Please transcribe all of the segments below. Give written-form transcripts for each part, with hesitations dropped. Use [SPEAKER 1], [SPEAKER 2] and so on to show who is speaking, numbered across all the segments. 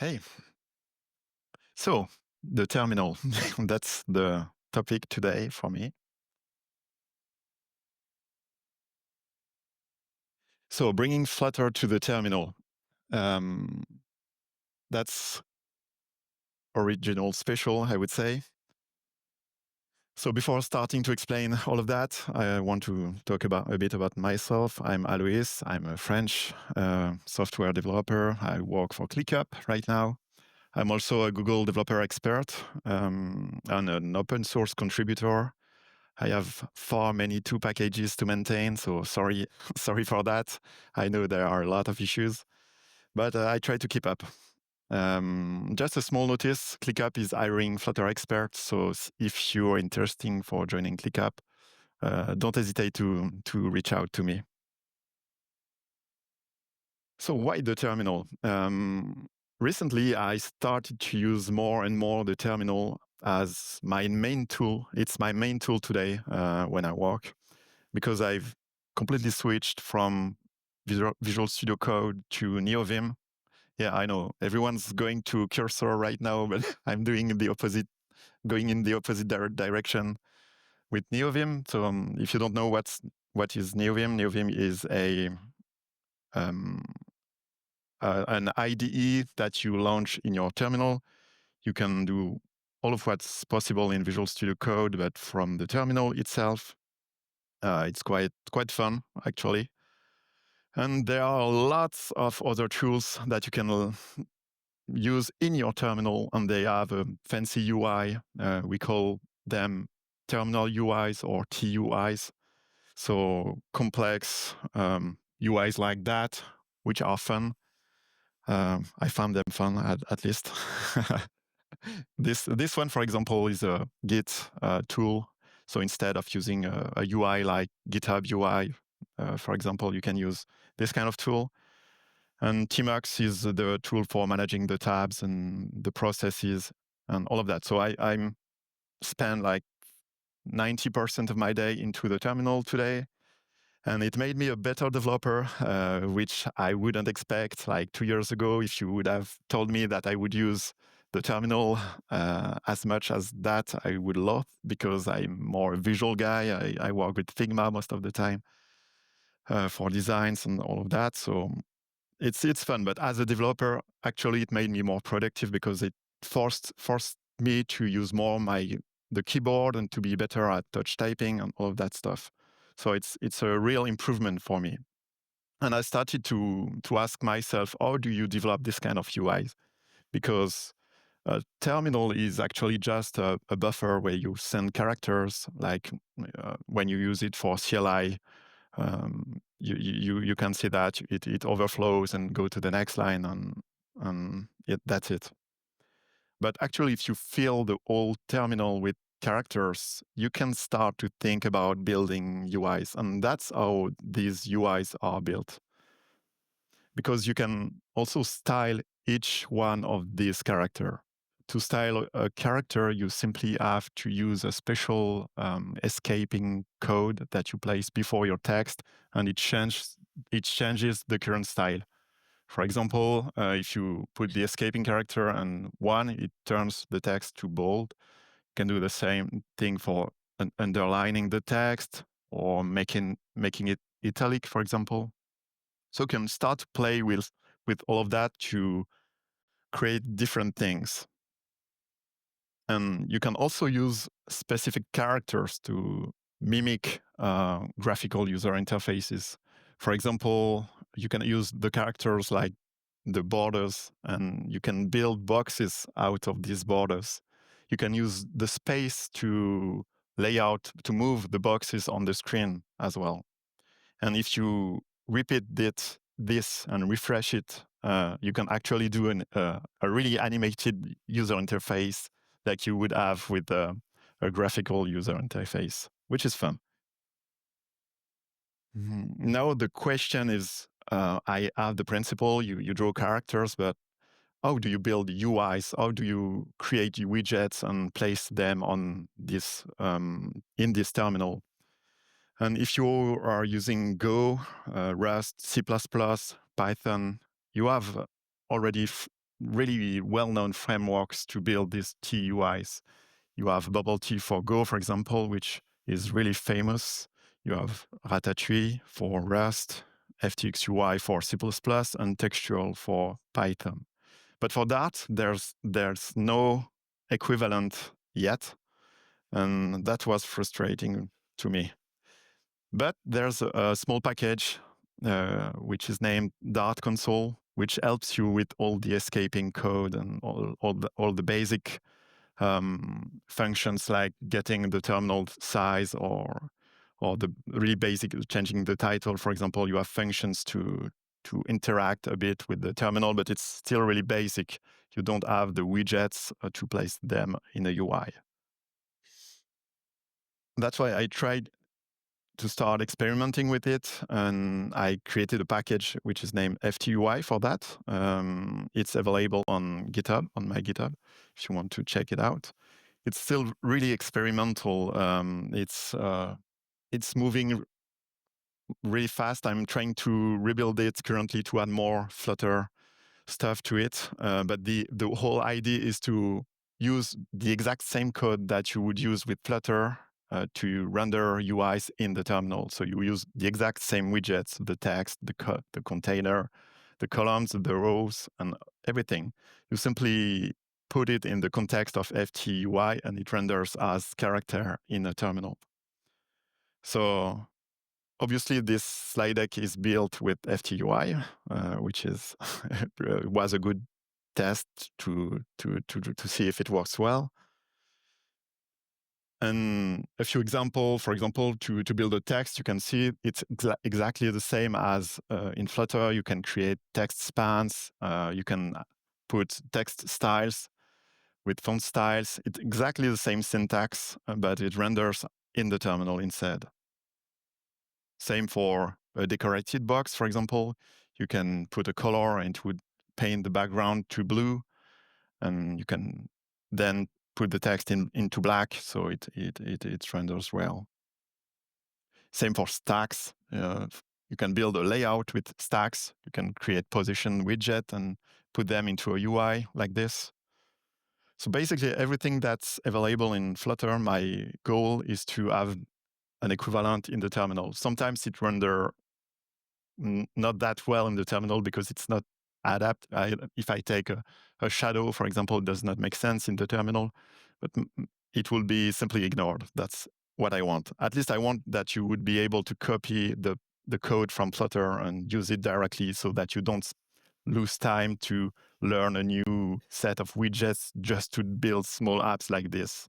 [SPEAKER 1] Hey, so the terminal, that's the topic today for me. So bringing Flutter to the terminal, um, that's original special, I would say. So before starting to explain all of that, I want to talk a bit about myself. I'm Aloïs. I'm a French software developer. I work for ClickUp right now. I'm also a Google developer expert and an open source contributor. I have far many tool packages to maintain, so sorry for that. I know there are a lot of issues, but I try to keep up. Just a small notice, ClickUp is hiring Flutter experts, so if you're interested for joining ClickUp, don't hesitate to reach out to me. So why the terminal? Recently, I started to use more and more the terminal as my main tool. It's my main tool today when I work, because I've completely switched from Visual Studio Code to NeoVim. Yeah, I know everyone's going to Cursor right now, but I'm doing the opposite, going in the opposite direction with NeoVim. So if you don't know what is NeoVim, NeoVim is an IDE that you launch in your terminal. You can do all of what's possible in Visual Studio Code, but from the terminal itself. It's quite fun, actually. And there are lots of other tools that you can use in your terminal, and they have a fancy UI. We call them terminal UIs or TUIs. So complex UIs like that, which are fun. I found them fun, at least. This one, for example, is a Git tool. So instead of using a UI like GitHub UI, for example, you can use this kind of tool. And Tmux is the tool for managing the tabs and the processes and all of that. So I spend like 90% of my day into the terminal today. And it made me a better developer, which I wouldn't expect like 2 years ago. If you would have told me that I would use the terminal as much as that, I would love, because I'm more a visual guy. I work with Figma most of the time for designs and all of that. So it's fun. But as a developer, actually, it made me more productive, because it forced me to use more the keyboard and to be better at touch typing and all of that stuff. So it's a real improvement for me. And I started to ask myself, how do you develop this kind of UIs? Because a terminal is actually just a buffer where you send characters, like when you use it for CLI, you can see that it overflows and go to the next line, and that's it. But actually, if you fill the whole terminal with characters, you can start to think about building UIs. And that's how these UIs are built. Because you can also style each one of these characters. To style a character, you simply have to use a special escaping code that you place before your text, and it changes the current style. For example, if you put the escaping character and 1, it turns the text to bold. You can do the same thing for underlining the text or making it italic, for example. So you can start to play with all of that to create different things. And you can also use specific characters to mimic graphical user interfaces. For example, you can use the characters like the borders, and you can build boxes out of these borders. You can use the space to move the boxes on the screen as well. And if you repeat this and refresh it, you can actually do a really animated user interface like you would have with a graphical user interface, which is fun. Now the question is, I have the principle, you draw characters, but how do you build UIs? How do you create widgets and place them on this in this terminal? And if you are using Go, Rust, C++, Python, you have already really well-known frameworks to build these TUIs. You have Bubble Tea for Go, for example, which is really famous. You have Ratatouille for Rust, FTXUI for C++, and Textual for Python. But for that, there's no equivalent yet, and that was frustrating to me. But there's a small package which is named Dart Console, which helps you with all the escaping code and all the basic functions like getting the terminal size or the really basic changing the title. For example, you have functions to interact a bit with the terminal, but it's still really basic. You don't have the widgets to place them in a UI. That's why I tried to start experimenting with it, and I created a package which is named FTUI for that. It's available on GitHub, on my GitHub, if you want to check it out. It's still really experimental. It's moving really fast. I'm trying to rebuild it currently to add more Flutter stuff to it. But the whole idea is to use the exact same code that you would use with Flutter to render UIs in the terminal. So you use the exact same widgets, the text, the container, the columns, the rows, and everything. You simply put it in the context of FTUI, and it renders as character in a terminal. So obviously, this slide deck is built with FTUI, which is was a good test to see if it works well. And a few examples, for example, to build a text, you can see it's exactly the same as in Flutter. You can create text spans. You can put text styles with font styles. It's exactly the same syntax, but it renders in the terminal instead. Same for a decorated box, for example. You can put a color and it would paint the background to blue, and you can then put the text into black, so it renders well. Same for stacks. You can build a layout with stacks. You can create position widget and put them into a UI like this. So basically everything that's available in Flutter, my goal is to have an equivalent in the terminal. Sometimes it renders not that well in the terminal because it's not adapt. If I take a shadow, for example, it does not make sense in the terminal, but it will be simply ignored. That's what I want. At least I want that you would be able to copy the code from Flutter and use it directly so that you don't lose time to learn a new set of widgets just to build small apps like this.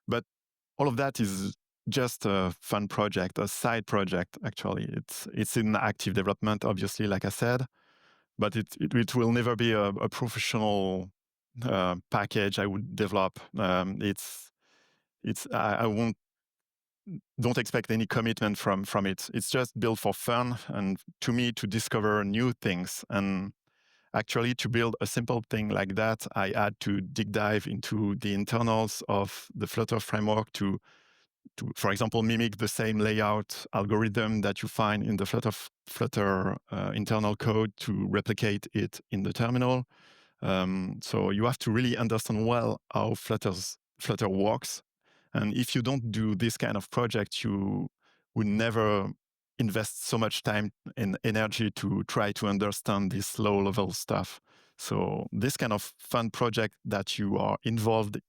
[SPEAKER 1] But all of that is just a fun project, a side project, actually. It's in active development, obviously, like I said, but it will never be a professional package I would develop. I don't expect any commitment from it. It's just built for fun and to me to discover new things. And actually, to build a simple thing like that, I had to dig dive into the internals of the Flutter framework to, for example, mimic the same layout algorithm that you find in the Flutter internal code to replicate it in the terminal. So you have to really understand well how Flutter works. And if you don't do this kind of project, you would never invest so much time and energy to try to understand this low-level stuff. So this kind of fun project that you are involved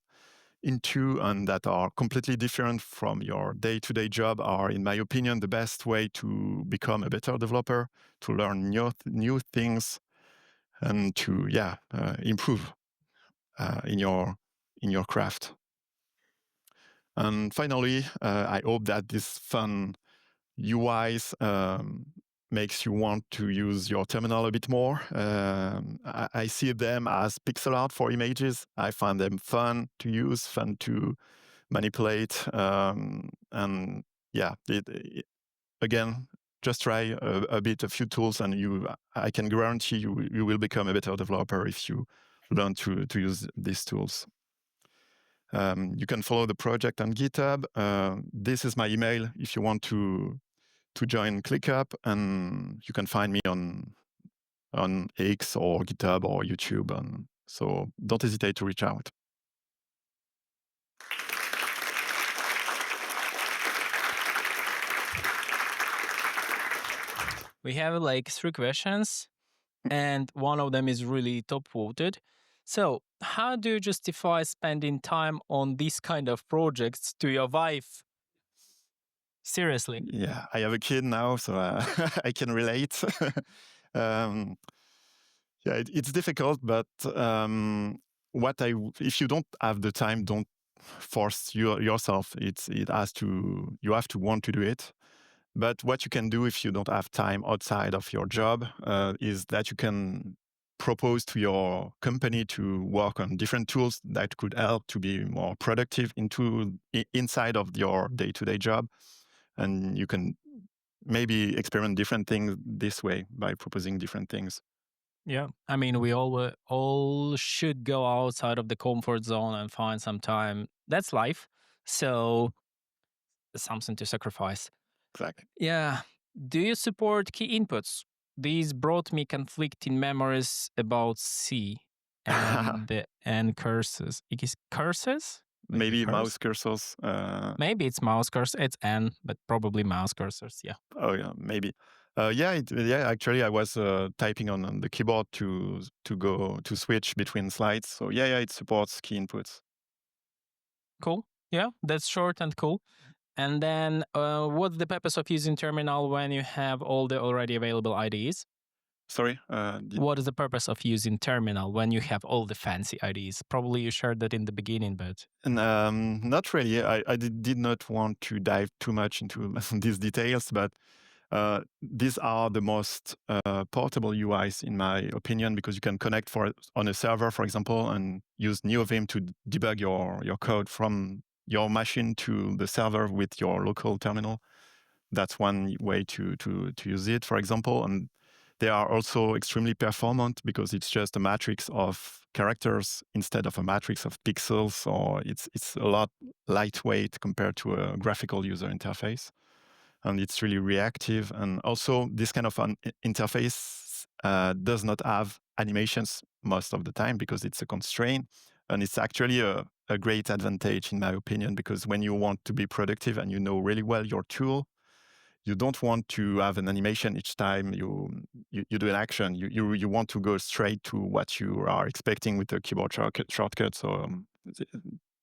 [SPEAKER 1] into and that are completely different from your day-to-day job are, in my opinion, the best way to become a better developer, to learn new things, and to improve in your craft. And finally, I hope that this fun UIs makes you want to use your terminal a bit more. I see them as pixel art for images. I find them fun to use, fun to manipulate. And yeah, again, just try a few tools, and I can guarantee you will become a better developer if you learn to use these tools. You can follow the project on GitHub. This is my email if you want to to join ClickUp, and you can find me on X or GitHub or YouTube. And so don't hesitate to reach out.
[SPEAKER 2] We have like 3 questions, and one of them is really top voted. So, how do you justify spending time on these kind of projects to your wife? Seriously.
[SPEAKER 1] Yeah, I have a kid now, so I can relate. Yeah, it's difficult, but if you don't have the time, don't force yourself. You have to want to do it. But what you can do if you don't have time outside of your job is that you can propose to your company to work on different tools that could help to be more productive inside of your day-to-day job. And you can maybe experiment different things this way by proposing different things.
[SPEAKER 2] Yeah, I mean, we all should go outside of the comfort zone and find some time. That's life. So, something to sacrifice.
[SPEAKER 1] Exactly.
[SPEAKER 2] Yeah. Do you support key inputs? These brought me conflicting memories about C and curses. Is curses?
[SPEAKER 1] Maybe mouse cursors.
[SPEAKER 2] Maybe it's mouse cursor. It's N, but probably mouse cursors. Yeah.
[SPEAKER 1] Oh yeah, maybe. Actually, I was typing on the keyboard to switch between slides. So yeah, it supports key inputs.
[SPEAKER 2] Cool. Yeah, that's short and cool. And then, what's the purpose of using terminal when you have all the already available IDEs?
[SPEAKER 1] Sorry.
[SPEAKER 2] What is the purpose of using terminal when you have all the fancy IDEs? Probably you shared that in the beginning, but
[SPEAKER 1] not really. I did not want to dive too much into these details, but these are the most portable UIs in my opinion, because you can connect on a server, for example, and use NeoVim to debug your code from your machine to the server with your local terminal. That's one way to use it, for example. And they are also extremely performant because it's just a matrix of characters instead of a matrix of pixels, or it's a lot lightweight compared to a graphical user interface. And it's really reactive. And also, this kind of an interface does not have animations most of the time because it's a constraint. And it's actually a great advantage, in my opinion, because when you want to be productive and you know really well your tool, you don't want to have an animation each time you do an action. You want to go straight to what you are expecting with the keyboard shortcut. So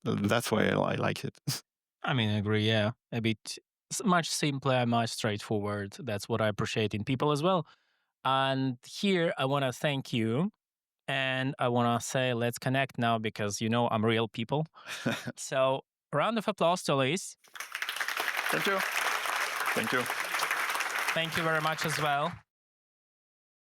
[SPEAKER 1] that's why I like it.
[SPEAKER 2] I mean, I agree. Yeah, a bit much simpler and much straightforward. That's what I appreciate in people as well. And here I want to thank you, and I want to say let's connect now because I'm real people. So round of applause to Aloïs.
[SPEAKER 1] Thank you. Thank you.
[SPEAKER 2] Thank you very much as well.